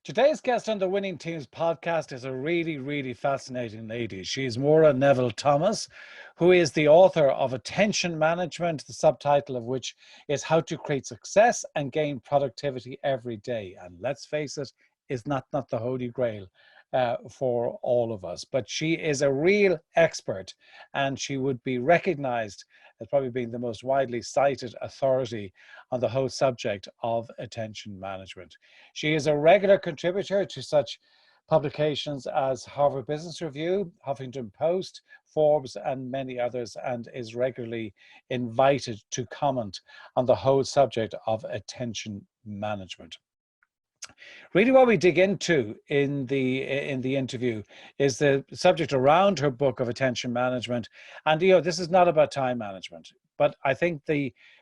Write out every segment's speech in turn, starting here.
Today's guest on the Winning Teams podcast is a really, really fascinating lady. She's Maura Nevel Thomas, who is the author of Attention Management, the subtitle of which is How to Create Success and Gain Productivity Every Day. And let's face it, is not the holy grail for all of us. But she is a real expert, and she would be recognized as probably being the most widely cited authority on the whole subject of attention management. She is a regular contributor to such publications as Harvard Business Review, Huffington Post, Forbes, and many others, and is regularly invited to comment on the whole subject of attention management. Really, what we dig into in the interview is the subject around her book of attention management. And this is not about time management, but I think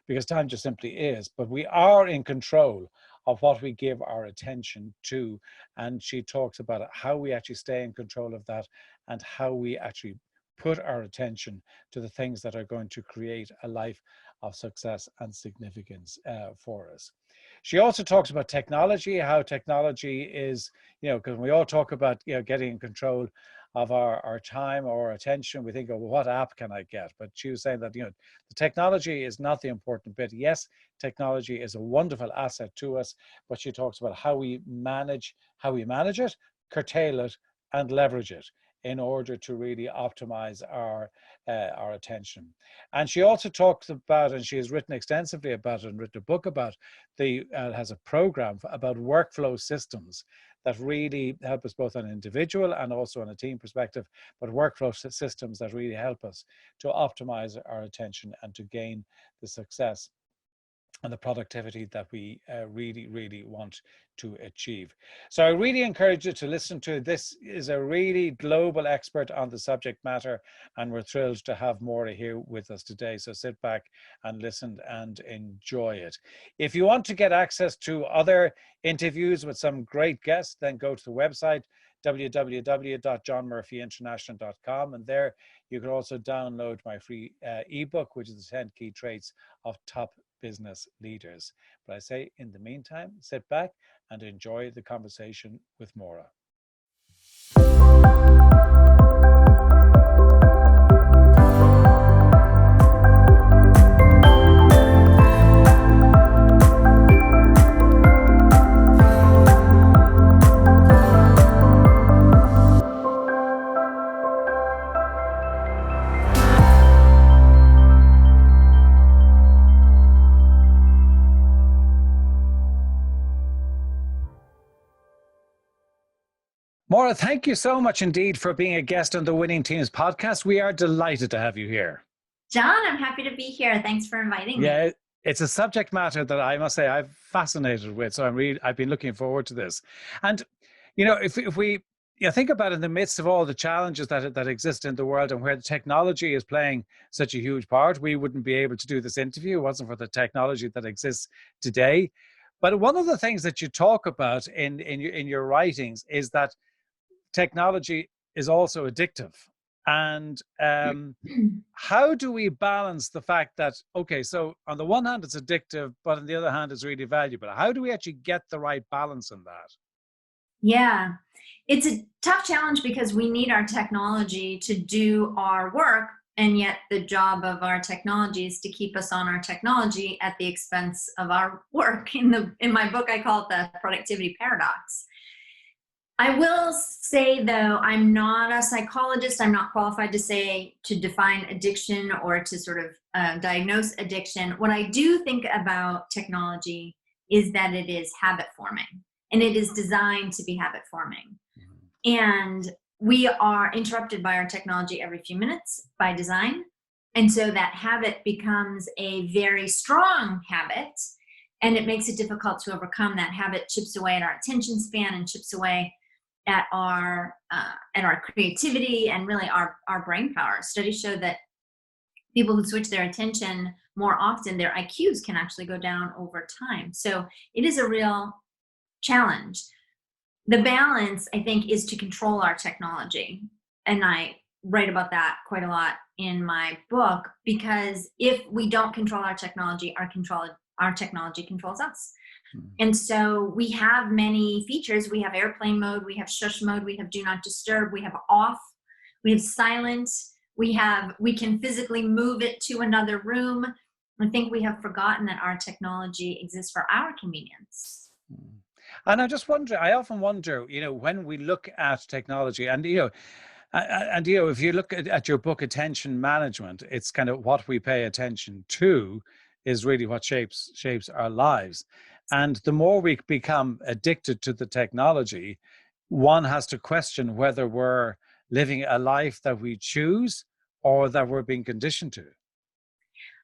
because time just simply is, but we are in control of what we give our attention to. And she talks about how we actually stay in control of that and how we actually put our attention to the things that are going to create a life of success and significance for us. She also talks about technology, how technology is, because we all talk about, getting in control of our time or our attention, we think, well, what app can I get? But she was saying that, the technology is not the important bit. Yes, technology is a wonderful asset to us, but she talks about how we manage it, curtail it, and leverage it in order to really optimize our attention. And she also talks about, and she has written extensively about it and written a book about, has a program about workflow systems that really help us both on an individual and also on a team perspective, but workflow systems that really help us to optimize our attention and to gain the success and the productivity that we really, really want to achieve. So I really encourage you to listen to. This is a really global expert on the subject matter, and we're thrilled to have Maura here with us today. So sit back and listen and enjoy it. If you want to get access to other interviews with some great guests, then go to the website, www.johnmurphyinternational.com, and there you can also download my free ebook, which is the 10 Key Traits of Top Business Leaders. But I say, in the meantime, sit back and enjoy the conversation with Maura. Maura, thank you so much indeed for being a guest on the Winning Teams podcast. We are delighted to have you here. John, I'm happy to be here. Thanks for inviting me. Yeah, it's a subject matter that I must say I'm fascinated with. So I've been looking forward to this. And, if we think about in the midst of all the challenges that exist in the world and where the technology is playing such a huge part, we wouldn't be able to do this interview if it wasn't for the technology that exists today. But one of the things that you talk about in your writings is that technology is also addictive. And how do we balance the fact that, okay, so on the one hand, it's addictive, but on the other hand, it's really valuable? How do we actually get the right balance in that? Yeah, it's a tough challenge because we need our technology to do our work. And yet the job of our technology is to keep us on our technology at the expense of our work. In my book, I call it the productivity paradox. I will say, though, I'm not a psychologist. I'm not qualified to define addiction or to sort of diagnose addiction. What I do think about technology is that it is habit forming, and it is designed to be habit forming. And we are interrupted by our technology every few minutes by design. And so that habit becomes a very strong habit, and it makes it difficult to overcome. That habit chips away at our attention span and chips away at our creativity and really our brain power. Studies show that people who switch their attention more often, their IQs can actually go down over time. So it is a real challenge. The balance, I think, is to control our technology. And I write about that quite a lot in my book, because if we don't control our technology, our technology controls us. Mm. And so we have many features. We have airplane mode, we have shush mode, we have do not disturb, we have off, we have silent, we can physically move it to another room. I think we have forgotten that our technology exists for our convenience. Mm. And I often wonder, when we look at technology and if you look at your book, Attention Management, it's kind of what we pay attention to is really what shapes our lives. And the more we become addicted to the technology, one has to question whether we're living a life that we choose or that we're being conditioned to.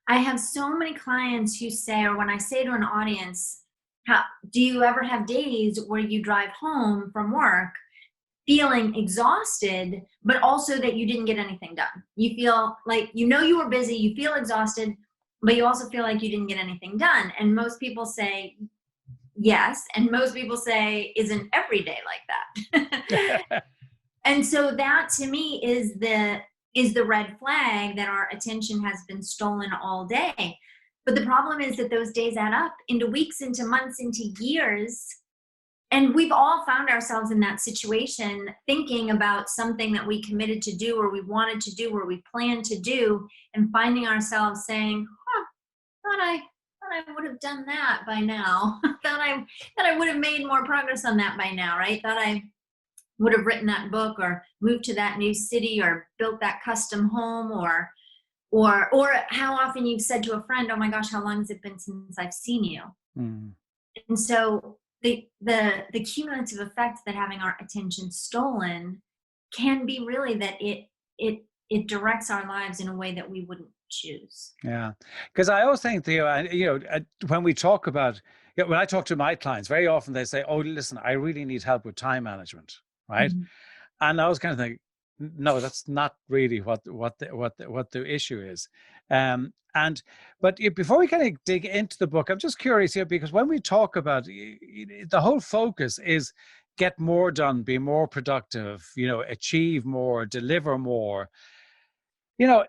I have so many clients who say, or when I say to an audience, do you ever have days where you drive home from work feeling exhausted, but also that you didn't get anything done? You feel like, you were busy, you feel exhausted, but you also feel like you didn't get anything done. And most people say yes. And most people say, isn't every day like that? And so that to me is the red flag that our attention has been stolen all day. But the problem is that those days add up into weeks, into months, into years. And we've all found ourselves in that situation, thinking about something that we committed to do, or we wanted to do, or we planned to do, and finding ourselves saying, thought I would have done that by now. thought I would have made more progress on that by now, right? Thought I would have written that book, or moved to that new city, or built that custom home, or how often you've said to a friend, oh my gosh, how long has it been since I've seen you? Mm. And so the cumulative effect that having our attention stolen can be really that it directs our lives in a way that we wouldn't choose. Yeah, because I always think, when we talk about, when I talk to my clients, very often they say, "Oh, listen, I really need help with time management," right? Mhm. And I was kind of thinking, no, that's not really what the issue is. But before we kind of dig into the book, I'm just curious here, because when we talk about the whole focus is get more done, be more productive, achieve more, deliver more, you know.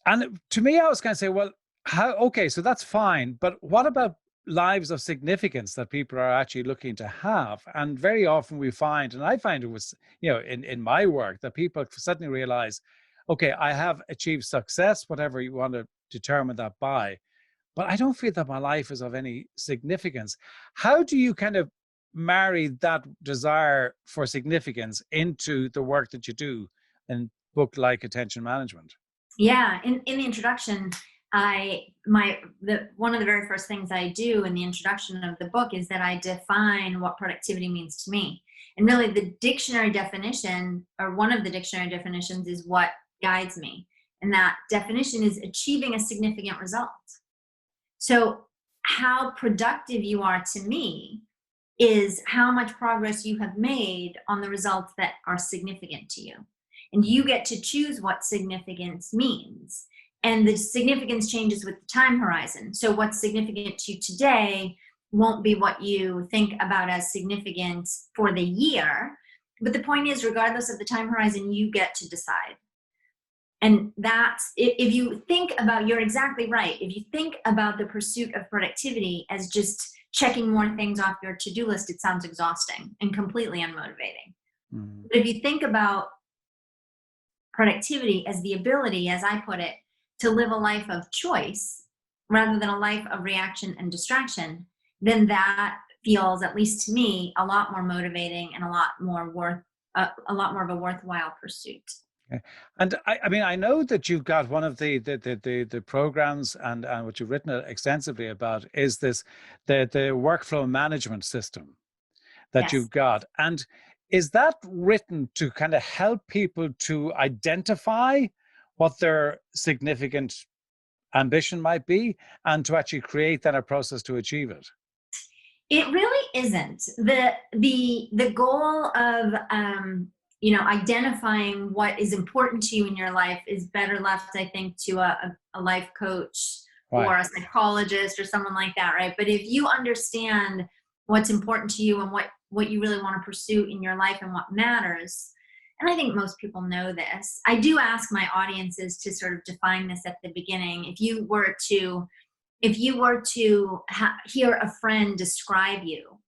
And to me, I was kind of say, well, okay, so that's fine. But what about lives of significance that people are actually looking to have? And very often we find, and I find it was, in my work, that people suddenly realize, okay, I have achieved success, whatever you want to determine that by, but I don't feel that my life is of any significance. How do you kind of marry that desire for significance into the work that you do in book like Attention Management? Yeah, in the introduction, one of the very first things I do in the introduction of the book is that I define what productivity means to me. And really the dictionary definition, or one of the dictionary definitions, is what guides me. And that definition is achieving a significant result. So how productive you are to me is how much progress you have made on the results that are significant to you. And you get to choose what significance means. And the significance changes with the time horizon. So what's significant to you today won't be what you think about as significant for the year. But the point is, regardless of the time horizon, you get to decide. And that's, if you think about, you're exactly right. If you think about the pursuit of productivity as just checking more things off your to-do list, it sounds exhausting and completely unmotivating. Mm. But if you think about productivity as the ability, as I put it, to live a life of choice rather than a life of reaction and distraction, then that feels, at least to me, a lot more motivating and a lot more of a worthwhile pursuit. Okay. And I mean, I know that you've got one of the programs, and what you've written extensively about is the workflow management system that Yes. you've got. And is that written to kind of help people to identify what their significant ambition might be, and to actually create then a process to achieve it? It really isn't. The goal of identifying what is important to you in your life is better left, I think, to a life coach Right. or a psychologist or someone like that, right? But if you understand what's important to you and what you really want to pursue in your life and what matters, and I think most people know this. I do ask my audiences to sort of define this at the beginning. If you were to if you were to hear a friend describe you,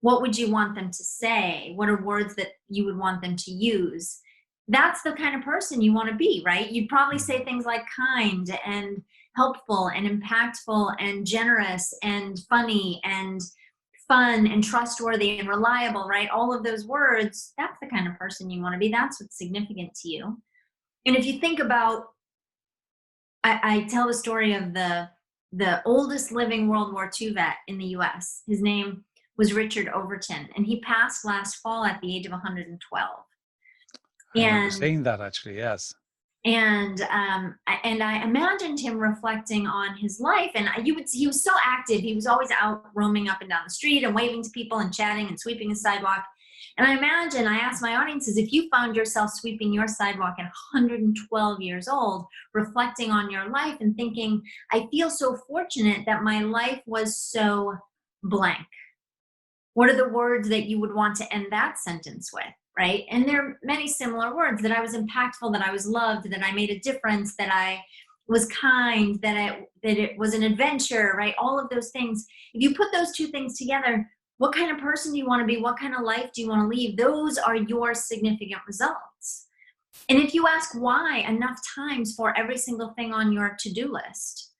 what would you want them to say? What are words that you would want them to use? That's the kind of person you want to be, right? You'd probably say things like kind and helpful and impactful and generous and funny and fun and trustworthy and reliable, right? All of those words, that's the kind of person you want to be. That's what's significant to you. And if you think about, I tell the story of the oldest living World War II vet in the US. His name was Richard Overton, and he passed last fall at the age of 112. I remember seeing that, actually, yes. And I imagined him reflecting on his life, and he was so active. He was always out roaming up and down the street and waving to people and chatting and sweeping the sidewalk. And I asked my audiences, if you found yourself sweeping your sidewalk at 112 years old, reflecting on your life and thinking, I feel so fortunate that my life was so blank. What are the words that you would want to end that sentence with, right? And there are many similar words: that I was impactful, that I was loved, that I made a difference, that I was kind, that it was an adventure, right? All of those things. If you put those two things together, what kind of person do you want to be? What kind of life do you want to lead? Those are your significant results. And if you ask why enough times for every single thing on your to-do list,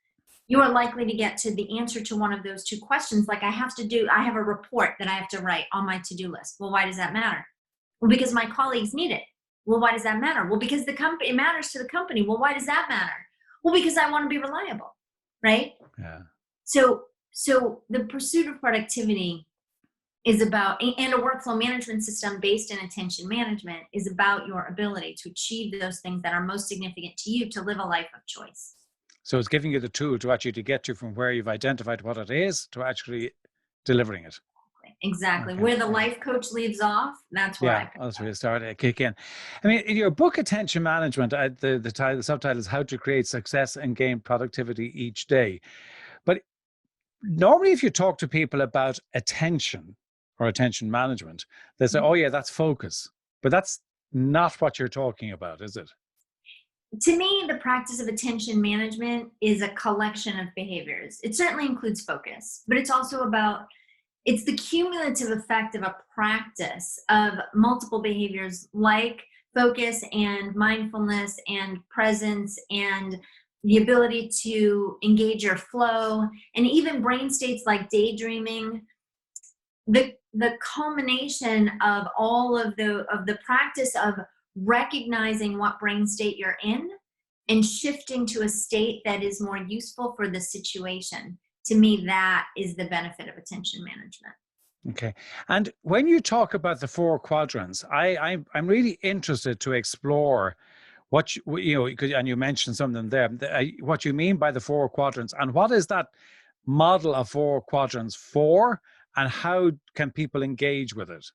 you are likely to get to the answer to one of those two questions. Like, I have a report that I have to write on my to-do list. Well, why does that matter? Well, because my colleagues need it. Well, why does that matter? Well, because it matters to the company. Well, why does that matter? Well, because I want to be reliable, right? Yeah. So the pursuit of productivity is about, and a workflow management system based in attention management is about your ability to achieve those things that are most significant to you, to live a life of choice. So it's giving you the tool to actually to get you from where you've identified what it is to actually delivering it. Exactly. Okay. Where the life coach leaves off, that's where that's where you start to kick in. I mean, in your book, Attention Management, the subtitle is How to Create Success and Gain Productivity Each Day. But normally if you talk to people about attention or attention management, they say, oh yeah, that's focus. But that's not what you're talking about, is it? To me, the practice of attention management is a collection of behaviors. It certainly includes focus, but it's also it's the cumulative effect of a practice of multiple behaviors like focus and mindfulness and presence and the ability to engage your flow, and even brain states like daydreaming. The culmination of all of the practice of recognizing what brain state you're in and shifting to a state that is more useful for the situation. To me, that is the benefit of attention management. Okay. And when you talk about the 4 quadrants, I'm really interested to explore what and you mentioned some of them there, what you mean by the 4 quadrants, and what is that model of 4 quadrants for, and how can people engage with it?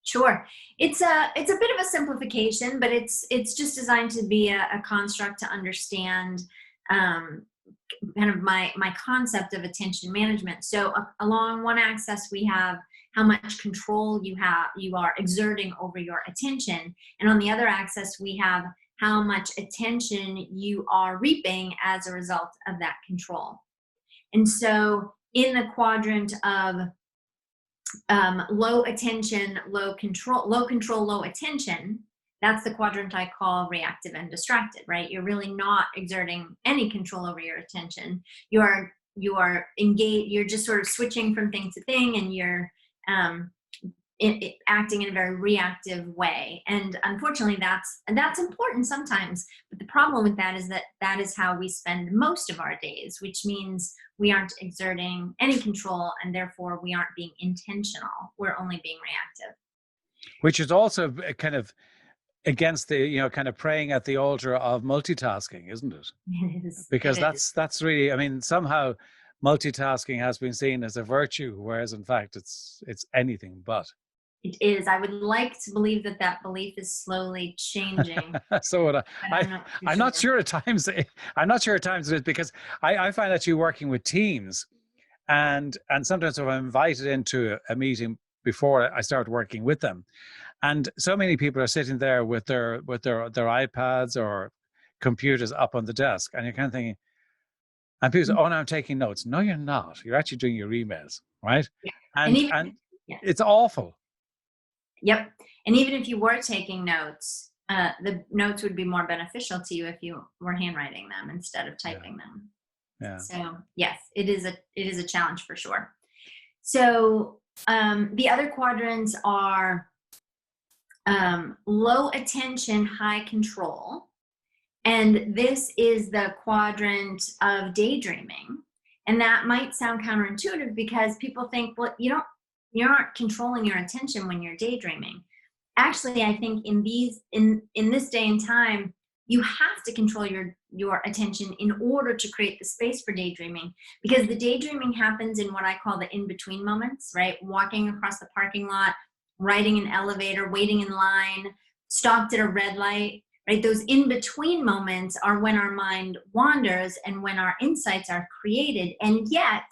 Sure. It's a bit of a simplification, but it's just designed to be a construct to understand kind of my concept of attention management. So along one axis, we have how much control you are exerting over your attention. And on the other axis, we have how much attention you are reaping as a result of that control. And so in the quadrant of low attention, low control, low attention, that's the quadrant I call reactive and distracted, right? You're really not exerting any control over your attention. You are engaged, you're just sort of switching from thing to thing, and you're acting in a very reactive way. And unfortunately, that's important sometimes. But the problem with that is how we spend most of our days, which means we aren't exerting any control, and therefore we aren't being intentional. We're only being reactive. Which is also kind of against the, kind of praying at the altar of multitasking, isn't it? It is. Because that's really, I mean, somehow multitasking has been seen as a virtue, whereas in fact it's anything but. It is. I would like to believe that belief is slowly changing. So would I'm not sure at times. I'm not sure at times it is, because I find that you're working with teams, and sometimes if I'm invited into a meeting before I start working with them, and so many people are sitting there with their iPads or computers up on the desk, and you're kind of thinking, And people say, oh, no, I'm taking notes. No, you're not. You're actually doing your emails, right? Yeah. And And even, and yeah. it's awful. Yep. And even if you were taking notes, the notes would be more beneficial to you if you were handwriting them instead of typing them. Yeah. So yes, it is a challenge for sure. So the other quadrants are low attention, high control. And this is the quadrant of daydreaming. And that might sound counterintuitive because people think, well, you aren't controlling your attention when you're daydreaming. Actually, I think in this day and time, you have to control your attention in order to create the space for daydreaming, because the daydreaming happens in what I call the in-between moments, right? Walking across the parking lot, riding an elevator, waiting in line, stopped at a red light, right? Those in-between moments are when our mind wanders and when our insights are created. And yet,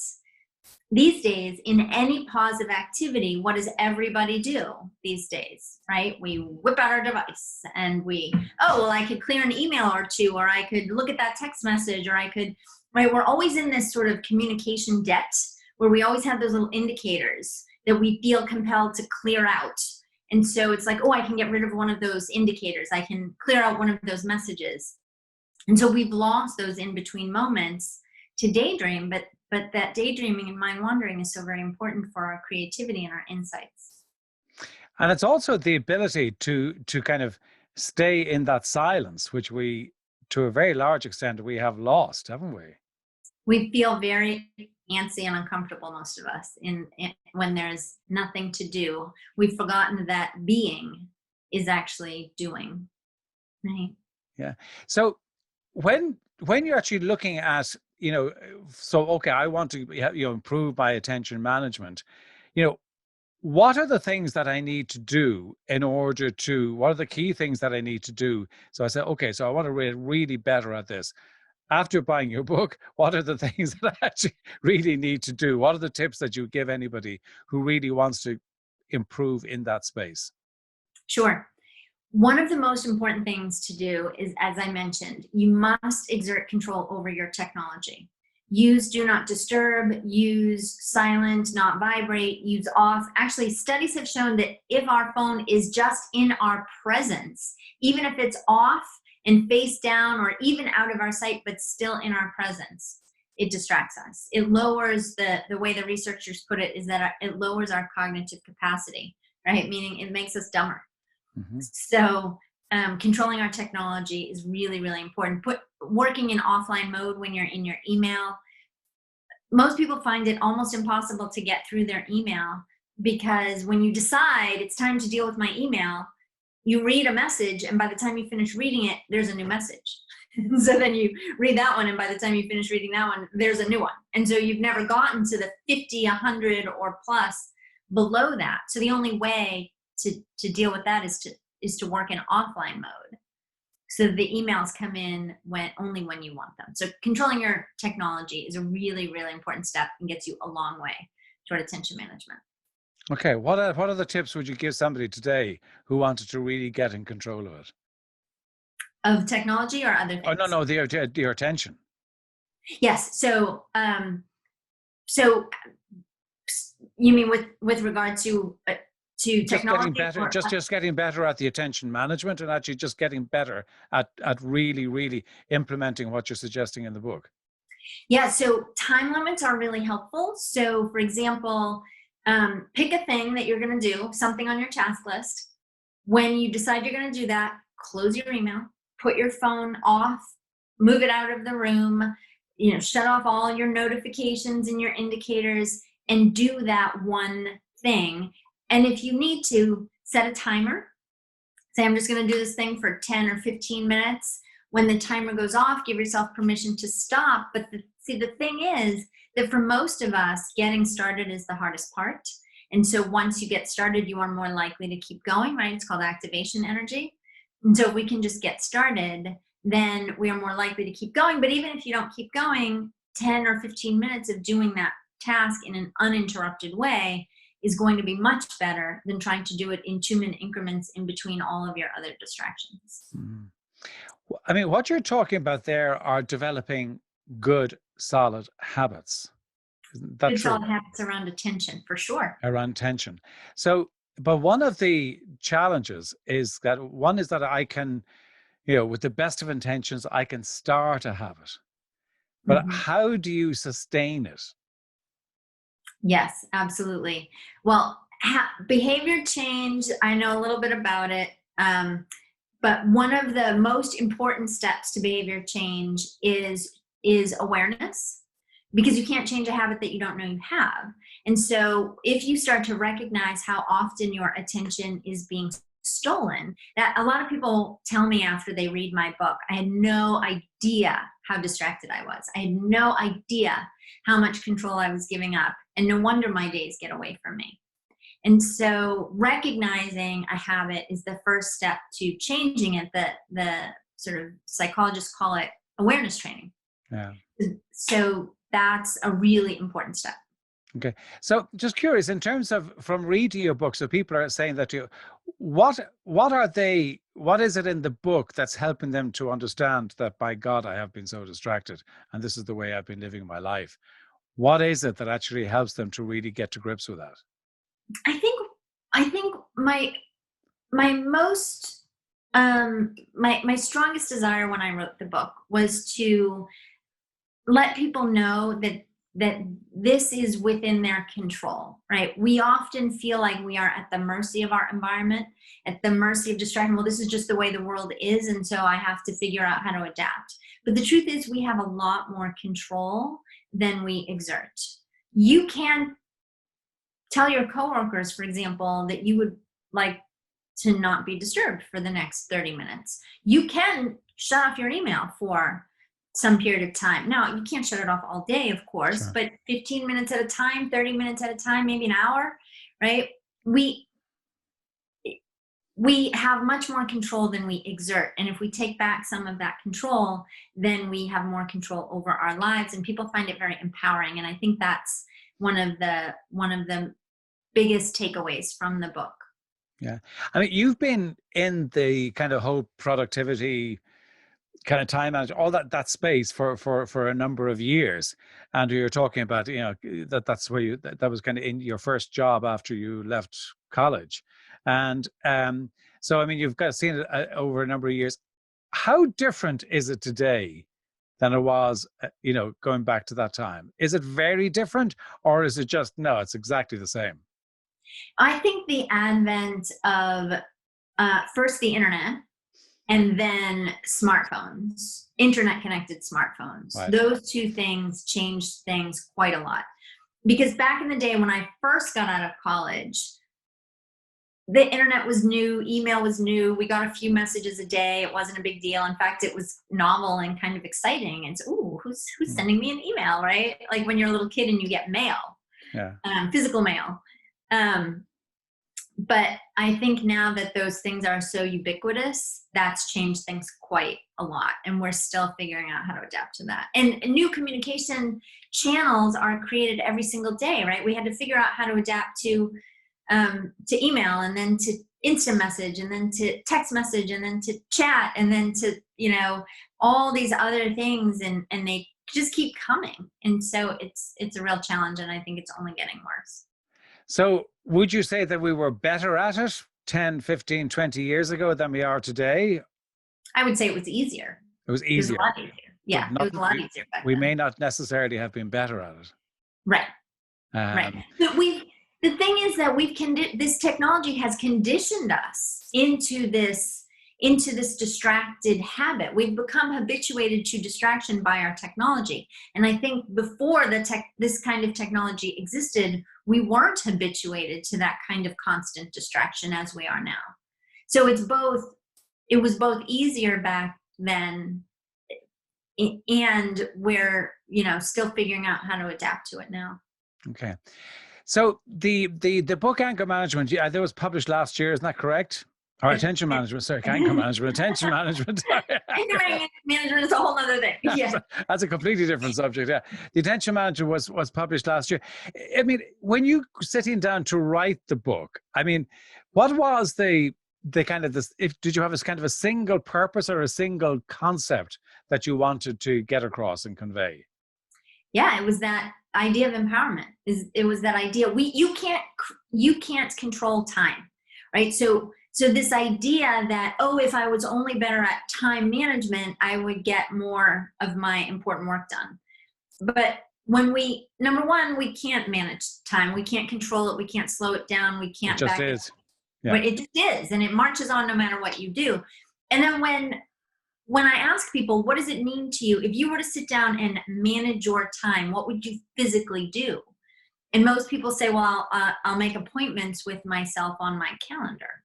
these days, in any pause of activity, what does everybody do these days, right? We whip out our device and I could clear an email or two, or I could look at that text message, or I could, right? We're always in this sort of communication debt where we always have those little indicators that we feel compelled to clear out. And so it's like, oh, I can get rid of one of those indicators. I can clear out one of those messages. And so we've lost those in-between moments to daydream, but that daydreaming and mind wandering is so very important for our creativity and our insights. And it's also the ability to kind of stay in that silence, which we, to a very large extent, we have lost, haven't we? We feel very antsy and uncomfortable, most of us, when there's nothing to do. We've forgotten that being is actually doing, right? Yeah. So when you're actually looking at, so, okay, I want to, improve my attention management, what are the things that I need to do what are the key things that I need to do? So I said, okay, so I want to get really better at this. After buying your book, what are the things that I actually really need to do? What are the tips that you give anybody who really wants to improve in that space? Sure. One of the most important things to do is, as I mentioned, you must exert control over your technology. Use do not disturb, use silent, not vibrate, use off. Actually, studies have shown that if our phone is just in our presence, even if it's off and face down or even out of our sight, but still in our presence, it distracts us. It lowers the way the researchers put it is that it lowers our cognitive capacity, right? Meaning it makes us dumber. Mm-hmm. So controlling our technology is really, really important. Working in offline mode when you're in your email. Most people find it almost impossible to get through their email because when you decide it's time to deal with my email, you read a message, and by the time you finish reading it, there's a new message. So then you read that one, and by the time you finish reading that one, there's a new one. And so you've never gotten to the 50, 100, or plus below that. So the only way to deal with that is to work in offline mode. So the emails come in only when you want them. So controlling your technology is a really, really important step and gets you a long way toward attention management. Okay, what other tips would you give somebody today who wanted to really get in control of it? Of technology or other things? Oh, no, your attention. Yes. So you mean with regard to technology? Just getting better at the attention management and actually just getting better at really, really implementing what you're suggesting in the book. Yeah, so time limits are really helpful. So for example, pick a thing that you're going to do, something on your task list. When you decide you're going to do that, close your email, put your phone off, move it out of the room, shut off all your notifications and your indicators, and do that one thing. And if you need to, set a timer. Say, I'm just going to do this thing for 10 or 15 minutes. When the timer goes off, give yourself permission to stop. But the thing is that for most of us, getting started is the hardest part. And so once you get started, you are more likely to keep going, right? It's called activation energy. And so if we can just get started, then we are more likely to keep going. But even if you don't keep going, 10 or 15 minutes of doing that task in an uninterrupted way is going to be much better than trying to do it in 2-minute increments in between all of your other distractions. I mean, what you're talking about there are developing good solid habits. Isn't that Good true? solid habits around attention, for sure. Around tension. So, but one of the challenges is that one is that I can, with the best of intentions, I can start a habit, but Mhm. how do you sustain it? Yes, absolutely. Well, behavior change, I know a little bit about it. But one of the most important steps to behavior change is awareness, because you can't change a habit that you don't know you have. And so if you start to recognize how often your attention is being stolen, that a lot of people tell me after they read my book, I had no idea how distracted I was. I had no idea how much control I was giving up. And no wonder my days get away from me. And so recognizing a habit is the first step to changing it. The sort of psychologists call it awareness training. Yeah. So that's a really important step. Okay. So just curious, in terms of from reading your book, so people are saying that what is it in the book that's helping them to understand that, by God, I have been so distracted and this is the way I've been living my life? What is it that actually helps them to really get to grips with that? I think my most my strongest desire when I wrote the book was to let people know that this is within their control, right? We often feel like we are at the mercy of our environment, at the mercy of distraction. Well, this is just the way the world is, and so I have to figure out how to adapt. But the truth is, we have a lot more control than we exert. You can tell your coworkers, for example, that you would like to not be disturbed for the next 30 minutes. You can shut off your email for some period of time. Now, you can't shut it off all day, of course, Sure. but 15 minutes at a time, 30 minutes at a time, maybe an hour, right? We have much more control than we exert. And if we take back some of that control, then we have more control over our lives, and people find it very empowering. And I think that's one of the biggest takeaways from the book. Yeah. I mean, you've been in the kind of whole productivity kind of time management, all that space for a number of years. And you're talking about, that's where that was kind of in your first job after you left college. And so, I mean, you've got seen it over a number of years. How different is it today than it was, going back to that time? Is it very different, or is it just, no, it's exactly the same? I think the advent of first the internet and then smartphones, internet connected smartphones, Right. those two things changed things quite a lot. Because back in the day when I first got out of college, the internet was new, email was new. We got a few messages a day. It wasn't a big deal. In fact, it was novel and kind of exciting. And so, ooh, who's sending me an email, right? Like when you're a little kid and you get mail, Yeah. Physical mail. But I think now that those things are so ubiquitous, that's changed things quite a lot. And we're still figuring out how to adapt to that. And new communication channels are created every single day, right? We had to figure out how to adapt to email, and then to instant message, and then to text message, and then to chat, and then to, all these other things. And they just keep coming. And so it's a real challenge. And I think it's only getting worse. So would you say that we were better at it 10, 15, 20 years ago than we are today? I would say it was easier. It was easier. It was a lot easier. Yeah, it was a lot easier back we then. may not necessarily have been better at it. Right. Right. But the thing is that this technology has conditioned us into this distracted habit. We've become habituated to distraction by our technology. And I think before this kind of technology existed, we weren't habituated to that kind of constant distraction as we are now. So it was both easier back then, and we're, still figuring out how to adapt to it now. Okay. So the book Anger Management, that was published last year, isn't that correct? Or attention management, sorry, anger management, attention management. Anger management is a whole other thing. Yeah. That's a completely different subject. Yeah. The attention management was published last year. I mean, when you sitting down to write the book, I mean, what was the kind of this, did you have a kind of a single purpose or a single concept that you wanted to get across and convey? Yeah, it was that idea of empowerment. It was that idea you can't control time, right? So this idea that, oh, if I was only better at time management, I would get more of my important work done. But when number one, we can't manage time, we can't control it, we can't slow it down, we It can't just back it up. is. Yeah. But it just is, and it marches on no matter what you do. And then when I ask people, what does it mean to you? If you were to sit down and manage your time, what would you physically do? And most people say, well, I'll make appointments with myself on my calendar.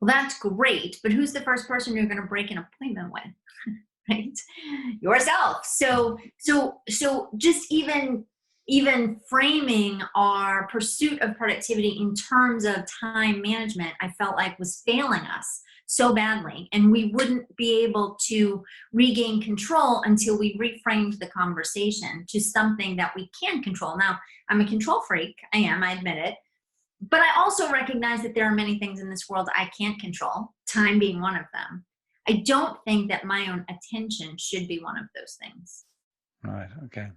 Well, that's great, but who's the first person you're going to break an appointment with? Right? Yourself. So just even framing our pursuit of productivity in terms of time management, I felt like was failing us so badly. And we wouldn't be able to regain control until we reframed the conversation to something that we can control. Now, I'm a control freak. I admit it. But I also recognize that there are many things in this world I can't control, time being one of them. I don't think that my own attention should be one of those things. Right. Okay.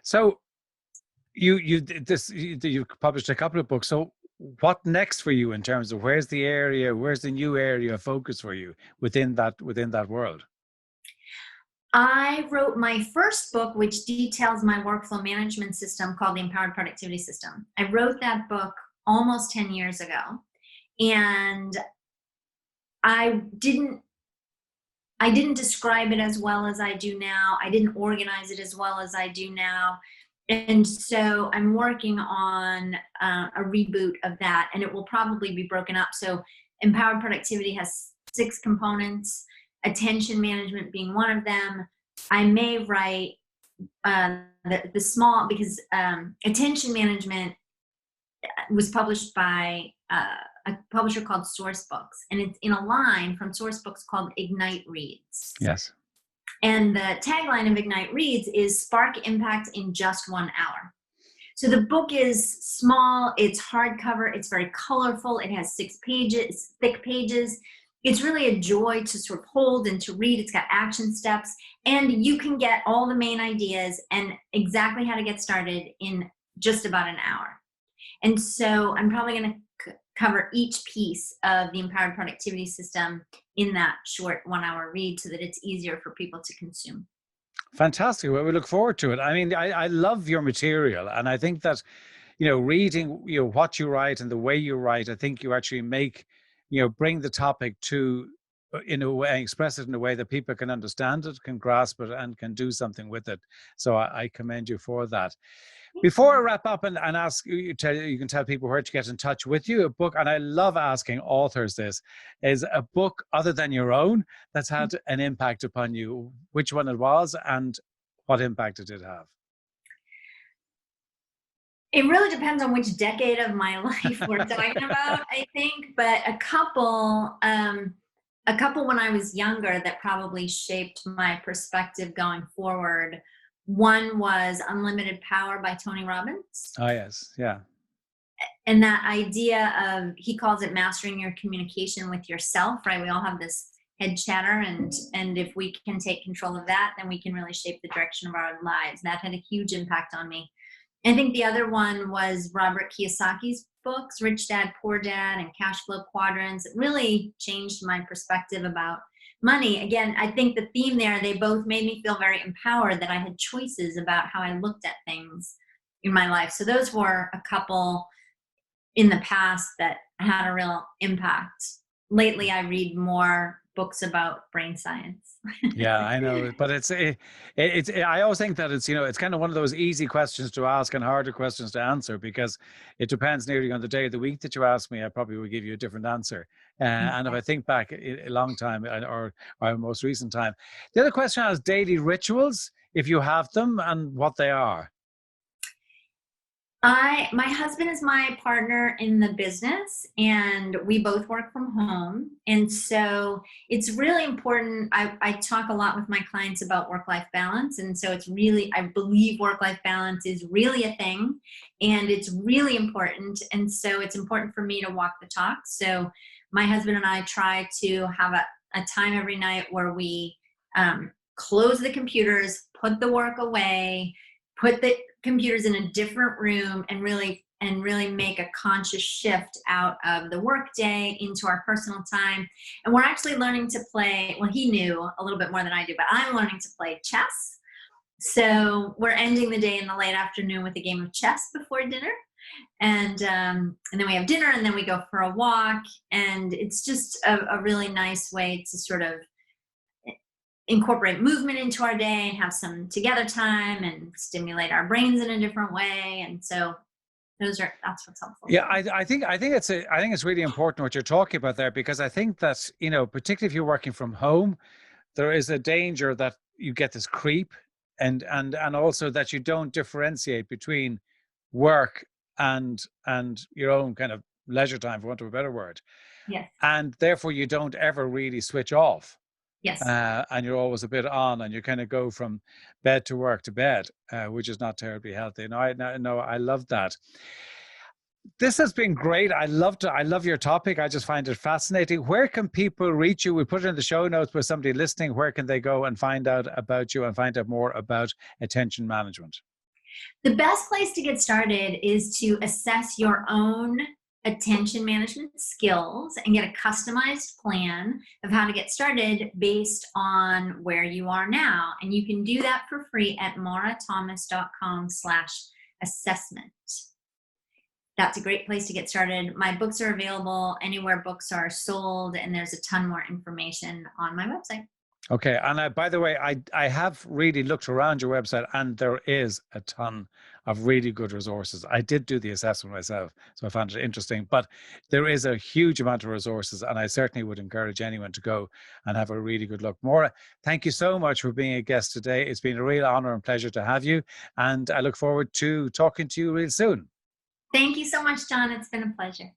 So you've published a couple of books. So what next for you in terms of where's the new area of focus for you within that world? I wrote my first book, which details my workflow management system called the Empowered Productivity System. I wrote that book almost 10 years ago, and I didn't describe it as well as I do now. I didn't organize it as well as I do now. And so I'm working on a reboot of that, and it will probably be broken up. So Empowered Productivity has 6 components, attention management being one of them. I may write the small, because attention management was published by a publisher called Source Books, and it's in a line from Source Books called Ignite Reads. Yes. And the tagline of Ignite Reads is Spark Impact in Just 1 hour. So the book is small, it's hardcover, it's very colorful, it has 6 pages, thick pages. It's really a joy to sort of hold and to read. It's got action steps, and you can get all the main ideas and exactly how to get started in just about an hour. And so I'm probably going to cover each piece of the Empowered Productivity System in that short 1 hour read so that it's easier for people to consume. Fantastic. Well, we look forward to it. I mean, I love your material, and I think that, reading, what you write and the way you write, I think you actually make, bring the topic to, in a way, express it in a way that people can understand it, can grasp it, and can do something with it. So I commend you for that. Before I wrap up and ask you can tell people where to get in touch with you, a book, and I love asking authors this, is a book other than your own that's had an impact upon you, which one it was and what impact it did have. It really depends on which decade of my life we're talking about, I think, but a couple when I was younger that probably shaped my perspective going forward. One was Unlimited Power by Tony Robbins. Oh, yes. Yeah. And that idea of, he calls it mastering your communication with yourself, right? We all have this head chatter, and if we can take control of that, then we can really shape the direction of our lives. That had a huge impact on me. I think the other one was Robert Kiyosaki's books, Rich Dad, Poor Dad, and Cash Flow Quadrants. It really changed my perspective about money. Again, I think the theme there, they both made me feel very empowered that I had choices about how I looked at things in my life. So those were a couple in the past that had a real impact. Lately, I read more books about brain science. Yeah, I know, but it's I always think that it's kind of one of those easy questions to ask and harder questions to answer, because it depends nearly on the day of the week that you ask me, I probably will give you a different answer. And if I think back a long time or a most recent time, the other question is daily rituals, if you have them, and what they are. My husband is my partner in the business, and we both work from home. And so it's really important. I talk a lot with my clients about work-life balance. And so it's really, I believe work-life balance is really a thing, and it's really important. And so it's important for me to walk the talk. So my husband and I try to have a time every night where we close the computers, put the work away, put the computers in a different room, and really make a conscious shift out of the workday into our personal time. And we're actually learning to play, well, he knew a little bit more than I do, but I'm learning to play chess. So we're ending the day in the late afternoon with a game of chess before dinner. And then we have dinner, and then we go for a walk. And it's just a really nice way to sort of incorporate movement into our day and have some together time and stimulate our brains in a different way. And so that's what's helpful. Yeah, I think it's really important what you're talking about there, because I think that, you know, particularly if you're working from home, there is a danger that you get this creep, and also that you don't differentiate between work and your own kind of leisure time, for want of a better word. Yes. And therefore you don't ever really switch off. Yes. And you're always a bit on, and you kind of go from bed to work to bed, which is not terribly healthy. No, I love that. This has been great. I love your topic. I just find it fascinating. Where can people reach you? We put it in the show notes for somebody listening. Where can they go and find out about you and find out more about attention management? The best place to get started is to assess your own attention management skills and get a customized plan of how to get started based on where you are now. And you can do that for free at maurathomas.com/assessment. That's a great place to get started. My books are available anywhere books are sold, and there's a ton more information on my website. Okay. And by the way, I have really looked around your website, and there is a ton of really good resources. I did do the assessment myself, so I found it interesting, but there is a huge amount of resources, and I certainly would encourage anyone to go and have a really good look. Maura, thank you so much for being a guest today. It's been a real honor and pleasure to have you, and I look forward to talking to you real soon. Thank you so much, John. It's been a pleasure.